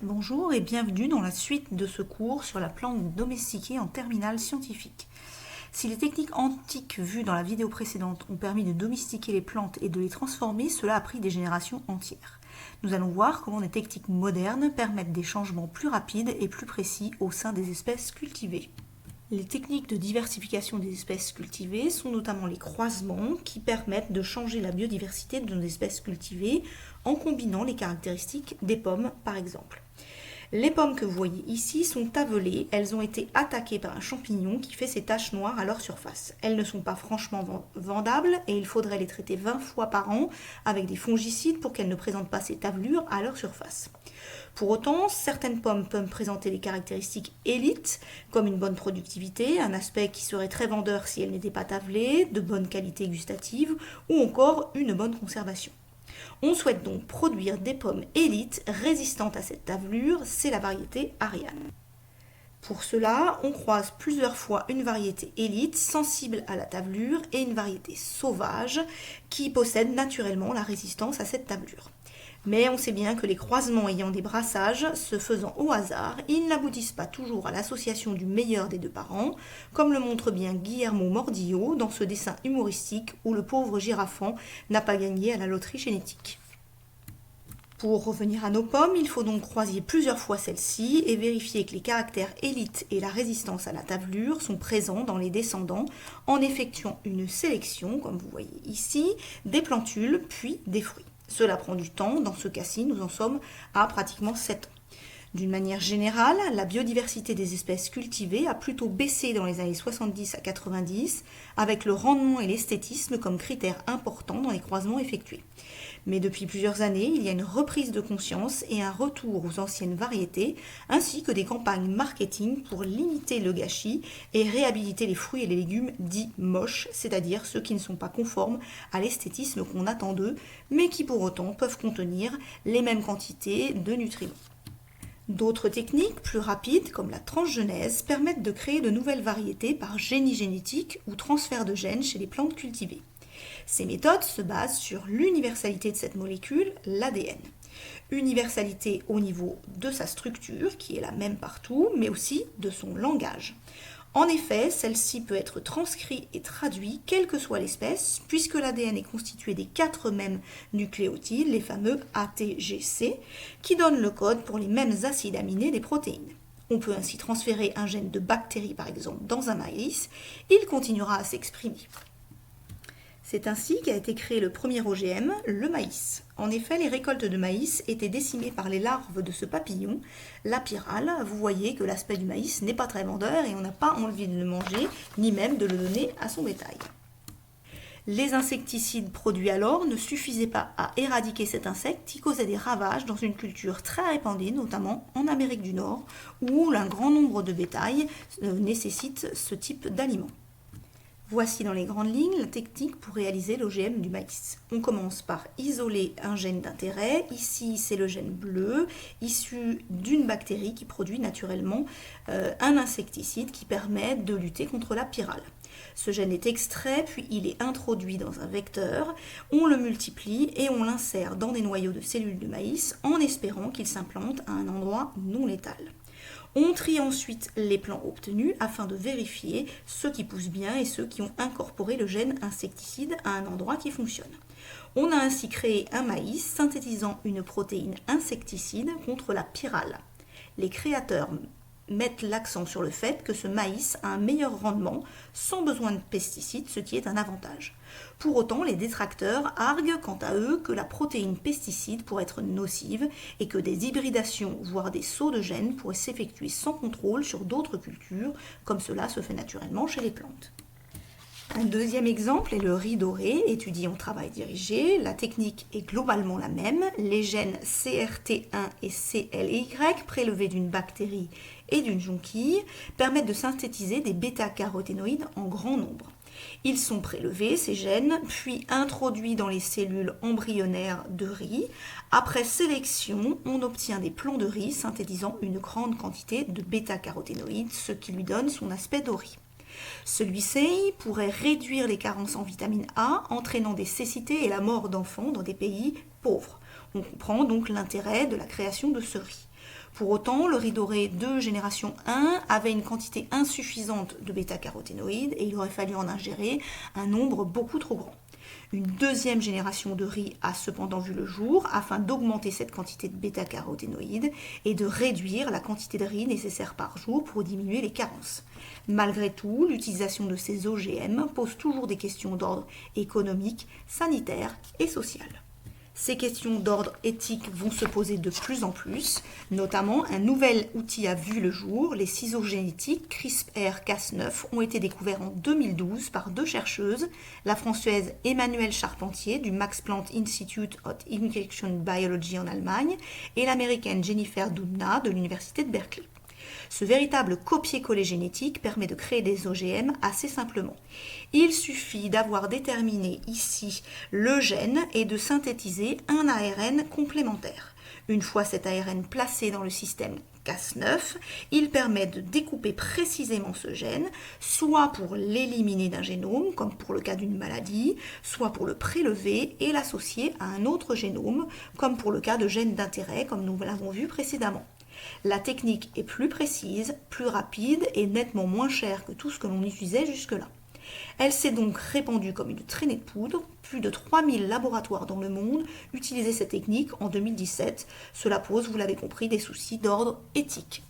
Bonjour et bienvenue dans la suite de ce cours sur la plante domestiquée en terminale scientifique. Si les techniques antiques vues dans la vidéo précédente ont permis de domestiquer les plantes et de les transformer, cela a pris des générations entières. Nous allons voir comment des techniques modernes permettent des changements plus rapides et plus précis au sein des espèces cultivées. Les techniques de diversification des espèces cultivées sont notamment les croisements qui permettent de changer la biodiversité de nos espèces cultivées en combinant les caractéristiques des pommes par exemple. Les pommes que vous voyez ici sont tavelées, elles ont été attaquées par un champignon qui fait ses taches noires à leur surface. Elles ne sont pas franchement vendables et il faudrait les traiter 20 fois par an avec des fongicides pour qu'elles ne présentent pas ces tavelures à leur surface. Pour autant, certaines pommes peuvent présenter des caractéristiques élites, comme une bonne productivité, un aspect qui serait très vendeur si elles n'étaient pas tavelées, de bonne qualité gustative ou encore une bonne conservation. On souhaite donc produire des pommes élites résistantes à cette tavelure, c'est la variété Ariane. Pour cela, on croise plusieurs fois une variété élite sensible à la tavelure et une variété sauvage qui possède naturellement la résistance à cette tavelure. Mais on sait bien que les croisements ayant des brassages se faisant au hasard, ils n'aboutissent pas toujours à l'association du meilleur des deux parents, comme le montre bien Guillermo Mordillo dans ce dessin humoristique où le pauvre girafant n'a pas gagné à la loterie génétique. Pour revenir à nos pommes, il faut donc croiser plusieurs fois celles-ci et vérifier que les caractères élites et la résistance à la tavelure sont présents dans les descendants en effectuant une sélection, comme vous voyez ici, des plantules puis des fruits. Cela prend du temps, dans ce cas-ci, nous en sommes à pratiquement 7 ans. D'une manière générale, la biodiversité des espèces cultivées a plutôt baissé dans les années 70 à 90, avec le rendement et l'esthétisme comme critères importants dans les croisements effectués. Mais depuis plusieurs années, il y a une reprise de conscience et un retour aux anciennes variétés, ainsi que des campagnes marketing pour limiter le gâchis et réhabiliter les fruits et les légumes dits moches, c'est-à-dire ceux qui ne sont pas conformes à l'esthétisme qu'on attend d'eux, mais qui pour autant peuvent contenir les mêmes quantités de nutriments. D'autres techniques, plus rapides, comme la transgenèse, permettent de créer de nouvelles variétés par génie génétique ou transfert de gènes chez les plantes cultivées. Ces méthodes se basent sur l'universalité de cette molécule, l'ADN. Universalité au niveau de sa structure, qui est la même partout, mais aussi de son langage. En effet, celle-ci peut être transcrite et traduite, quelle que soit l'espèce, puisque l'ADN est constitué des 4 mêmes nucléotides, les fameux ATGC, qui donnent le code pour les mêmes acides aminés des protéines. On peut ainsi transférer un gène de bactérie, par exemple, dans un maïs, il continuera à s'exprimer. C'est ainsi qu'a été créé le premier OGM, le maïs. En effet, les récoltes de maïs étaient décimées par les larves de ce papillon, la pyrale. Vous voyez que l'aspect du maïs n'est pas très vendeur et on n'a pas envie de le manger, ni même de le donner à son bétail. Les insecticides produits alors ne suffisaient pas à éradiquer cet insecte qui causait des ravages dans une culture très répandue, notamment en Amérique du Nord, où un grand nombre de bétail nécessite ce type d'aliments. Voici dans les grandes lignes la technique pour réaliser l'OGM du maïs. On commence par isoler un gène d'intérêt. Ici, c'est le gène bleu, issu d'une bactérie qui produit naturellement un insecticide qui permet de lutter contre la pyrale. Ce gène est extrait, puis il est introduit dans un vecteur, on le multiplie et on l'insère dans des noyaux de cellules de maïs en espérant qu'il s'implante à un endroit non létal. On trie ensuite les plants obtenus afin de vérifier ceux qui poussent bien et ceux qui ont incorporé le gène insecticide à un endroit qui fonctionne. On a ainsi créé un maïs synthétisant une protéine insecticide contre la pyrale. Les créateurs mettent l'accent sur le fait que ce maïs a un meilleur rendement sans besoin de pesticides, ce qui est un avantage. Pour autant, les détracteurs arguent quant à eux que la protéine pesticide pourrait être nocive et que des hybridations, voire des sauts de gènes pourraient s'effectuer sans contrôle sur d'autres cultures, comme cela se fait naturellement chez les plantes. Un deuxième exemple est le riz doré, étudié en travail dirigé. La technique est globalement la même. Les gènes CRT1 et CLY, prélevés d'une bactérie et d'une jonquille, permettent de synthétiser des bêta-caroténoïdes en grand nombre. Ils sont prélevés, ces gènes, puis introduits dans les cellules embryonnaires de riz. Après sélection, on obtient des plants de riz synthétisant une grande quantité de bêta-caroténoïdes, ce qui lui donne son aspect doré. Celui-ci pourrait réduire les carences en vitamine A, entraînant des cécités et la mort d'enfants dans des pays pauvres. On comprend donc l'intérêt de la création de ce riz. Pour autant, le riz doré de génération 1 avait une quantité insuffisante de bêta-caroténoïdes et il aurait fallu en ingérer un nombre beaucoup trop grand. Une deuxième génération de riz a cependant vu le jour afin d'augmenter cette quantité de bêta-caroténoïdes et de réduire la quantité de riz nécessaire par jour pour diminuer les carences. Malgré tout, l'utilisation de ces OGM pose toujours des questions d'ordre économique, sanitaire et social. Ces questions d'ordre éthique vont se poser de plus en plus, notamment un nouvel outil a vu le jour, les ciseaux génétiques CRISPR-Cas9 ont été découverts en 2012 par deux chercheuses, la française Emmanuelle Charpentier du Max Planck Institute of Injection Biology en Allemagne et l'américaine Jennifer Doudna de l'université de Berkeley. Ce véritable copier-coller génétique permet de créer des OGM assez simplement. Il suffit d'avoir déterminé ici le gène et de synthétiser un ARN complémentaire. Une fois cet ARN placé dans le système Cas9, il permet de découper précisément ce gène, soit pour l'éliminer d'un génome, comme pour le cas d'une maladie, soit pour le prélever et l'associer à un autre génome, comme pour le cas de gènes d'intérêt, comme nous l'avons vu précédemment. La technique est plus précise, plus rapide et nettement moins chère que tout ce que l'on utilisait jusque-là. Elle s'est donc répandue comme une traînée de poudre. Plus de 3000 laboratoires dans le monde utilisaient cette technique en 2017. Cela pose, vous l'avez compris, des soucis d'ordre éthique.